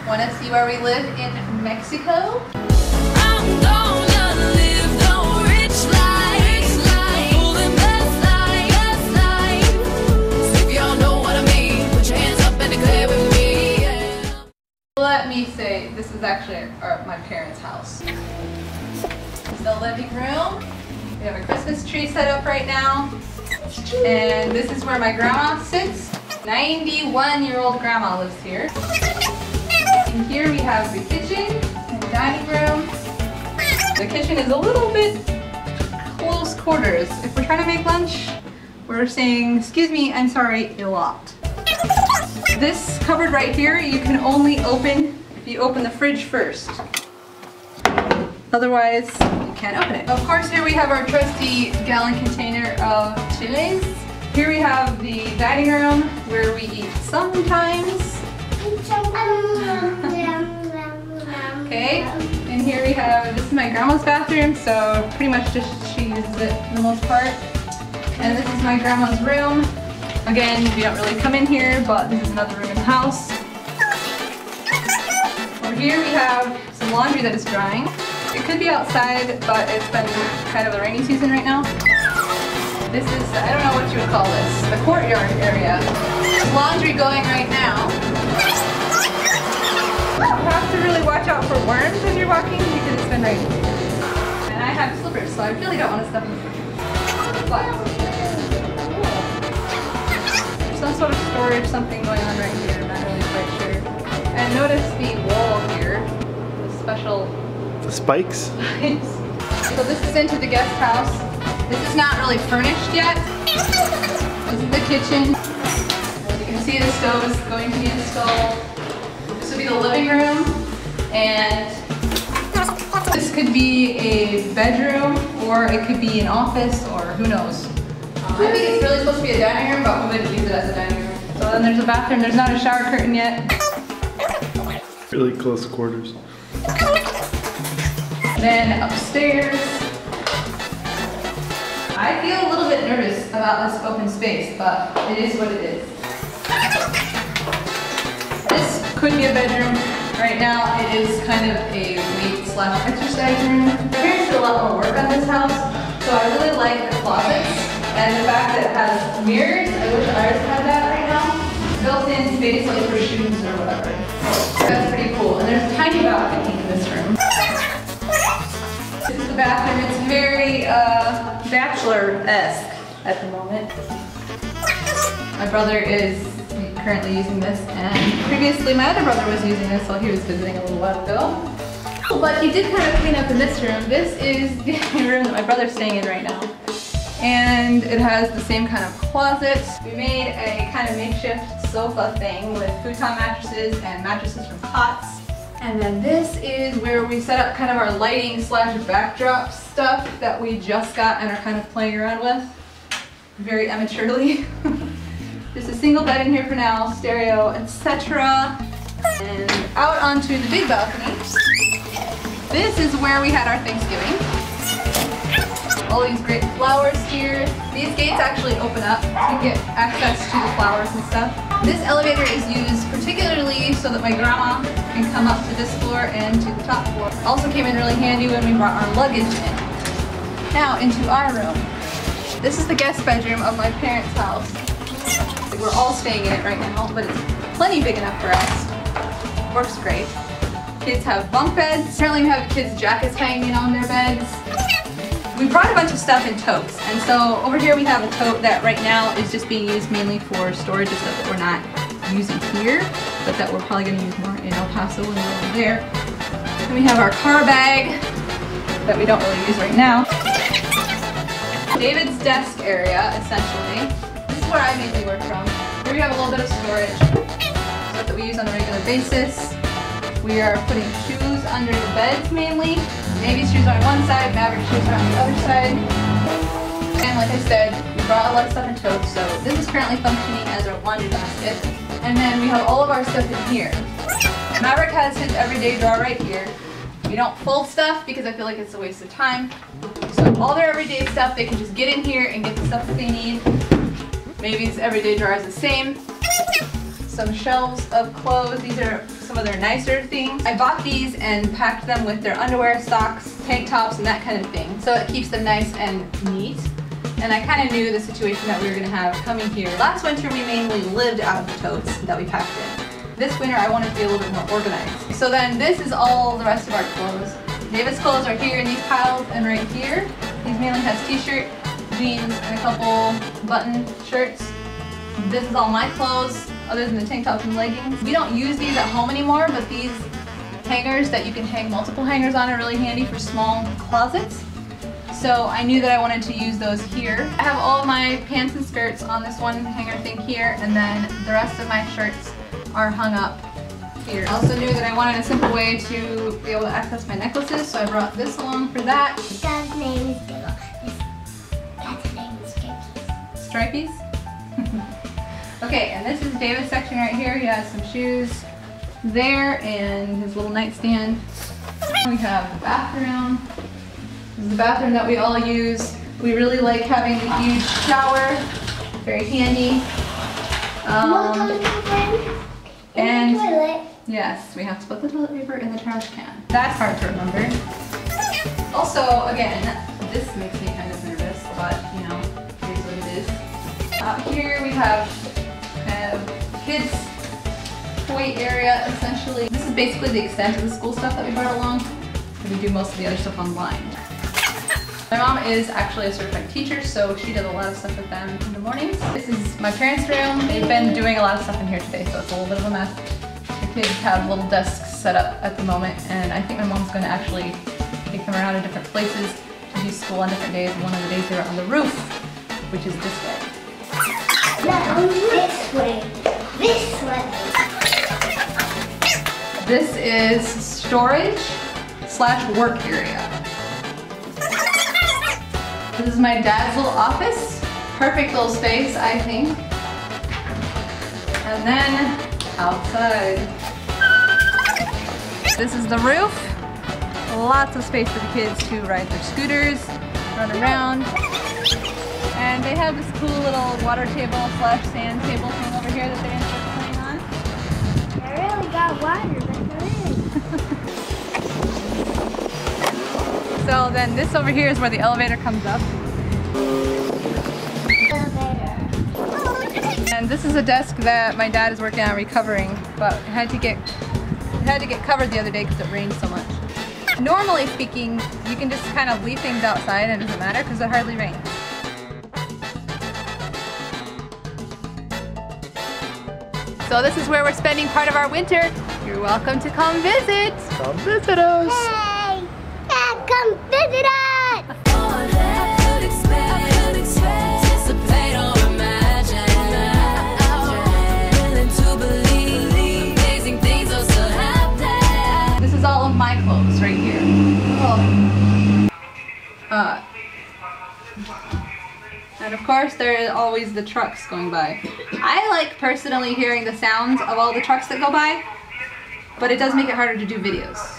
Want to see where we live in Mexico? I'm gonna live the rich life, the best life. If y'all know what I mean, put your hands up and declare with me. Yeah. Let me say, this is actually my parents' house. This is the living room. We have a Christmas tree set up right now. And this is where my grandma sits. 91-year-old grandma lives here. And here we have the kitchen and dining room. The kitchen is a little bit close quarters. If we're trying to make lunch, we're saying, excuse me, I'm sorry, a lot. This cupboard right here, you can only open if you open the fridge first. Otherwise, you can't open it. Of course, here we have our trusty gallon container of chiles. Here we have the dining room where we eat sometimes. Okay, and here we have, this is my grandma's bathroom, so pretty much just she uses it for the most part. And this is my grandma's room. Again, we don't really come in here, but this is another room in the house. Over here we have some laundry that is drying. It could be outside, but it's been kind of a rainy season right now. This is, I don't know what you would call this, the courtyard area. There's laundry going right now. You have to really watch out for worms as you're walking because it's been raining. And I have slippers, so I really don't want to step in the foot. But there's some sort of storage, something going on right here, I'm not really quite sure. And notice the wall here, the special spikes. So this is into the guest house. This is not really furnished yet. This is the kitchen. As you can see, the stove is going to be installed. This will be the living room, and this could be a bedroom, or it could be an office, or who knows. I think it's really supposed to be a dining room, but we wouldn't use it as a dining room. So then there's a bathroom. There's not a shower curtain yet. Really close quarters. Then upstairs, I feel a little bit nervous about this open space, but it is what it is. This could be a bedroom. Right now, it is kind of a weight/exercise room. My parents did a lot more work on this house, so I really like the closets and the fact that it has mirrors. I wish ours had that right now. Built-in space like for shoes or whatever. That's pretty cool. And there's a tiny balcony in this room. This is the bathroom. It's very bachelor-esque at the moment. My brother is currently using this, and previously my other brother was using this while he was visiting a little while ago. But he did kind of clean up in this room. This is the room that my brother's staying in right now. And it has the same kind of closet. We made a kind of makeshift sofa thing with futon mattresses and mattresses from cots. And then this is where we set up kind of our lighting/backdrop stuff that we just got and are kind of playing around with. Very amateurly. There's a single bed in here for now, stereo, etc. And out onto the big balcony. This is where we had our Thanksgiving. All these great flowers here. These gates actually open up to get access to the flowers and stuff. This elevator is used particularly so that my grandma can come up to this floor and to the top floor. Also came in really handy when we brought our luggage in. Now into our room. This is the guest bedroom of my parents' house. We're all staying in it right now, but it's plenty big enough for us. Works great. Kids have bunk beds. Apparently we have kids' jackets hanging on their beds. We brought a bunch of stuff in totes, and so over here we have a tote that right now is just being used mainly for storage of stuff that we're not using here, but that we're probably going to use more in El Paso when we're over there. And we have our car bag that we don't really use right now. David's desk area, essentially. This is where I mainly work from. Here we have a little bit of storage, stuff that we use on a regular basis. We are putting shoes under the beds mainly. Navy's shoes are on one side, Maverick shoes are on the other side. And like I said, we brought a lot of stuff in totes, so this is currently functioning as our laundry basket. And then we have all of our stuff in here. Maverick has his everyday drawer right here. We don't fold stuff because I feel like it's a waste of time. So all their everyday stuff, they can just get in here and get the stuff that they need. Mavy's everyday drawer is the same. Some shelves of clothes. These are some of their nicer things. I bought these and packed them with their underwear, socks, tank tops, and that kind of thing. So it keeps them nice and neat. And I kind of knew the situation that we were going to have coming here. Last winter we mainly lived out of the totes that we packed in. This winter I wanted to be a little bit more organized. So then this is all the rest of our clothes. David's clothes are here in these piles and right here. These mainly has t-shirt, jeans, and a couple button shirts. This is all my clothes, other than the tank tops and leggings. We don't use these at home anymore, but these hangers that you can hang multiple hangers on are really handy for small closets. So I knew that I wanted to use those here. I have all of my pants and skirts on this one hanger thing here, and then the rest of my shirts are hung up here. I also knew that I wanted a simple way to be able to access my necklaces, so I brought this along for that. Dad's name is Beckah. Dad's name is Stripies? Okay, and this is David's section right here. He has some shoes there and his little nightstand. We have the bathroom. This is the bathroom that we all use. We really like having a huge shower. Very handy. And toilet. yes, we have to put the toilet paper in the trash can. That's hard to remember. Also, again, this makes me kind of nervous, but you know, here's what it is. Out here we have kind of kids' toy area, essentially. This is basically the extent of the school stuff that we brought along. We do most of the other stuff online. My mom is actually a certified teacher, so she does a lot of stuff with them in the mornings. This is my parents' room. They've been doing a lot of stuff in here today, so it's a little bit of a mess. The kids have little desks set up at the moment, and I think my mom's going to actually take them around to different places to do school on different days. And one of the days they were on the roof, which is this way. No, this way. This way. This is storage/work area. This is my dad's little office. Perfect little space, I think. And then outside. This is the roof. Lots of space for the kids to ride their scooters, run around. And they have this cool little water table/sand table thing over here that they're playing on. I really got water, but So then this over here is where the elevator comes up. And this is a desk that my dad is working on recovering, but it had to get covered the other day because it rained so much. Normally speaking, you can just kind of leave things outside and it doesn't matter because it hardly rains. So this is where we're spending part of our winter. You're welcome to come visit. Come visit us. hey, Dad, come visit us. This is all of my clothes right here. And of course there are always the trucks going by. I like personally hearing the sounds of all the trucks that go by, but it does make it harder to do videos.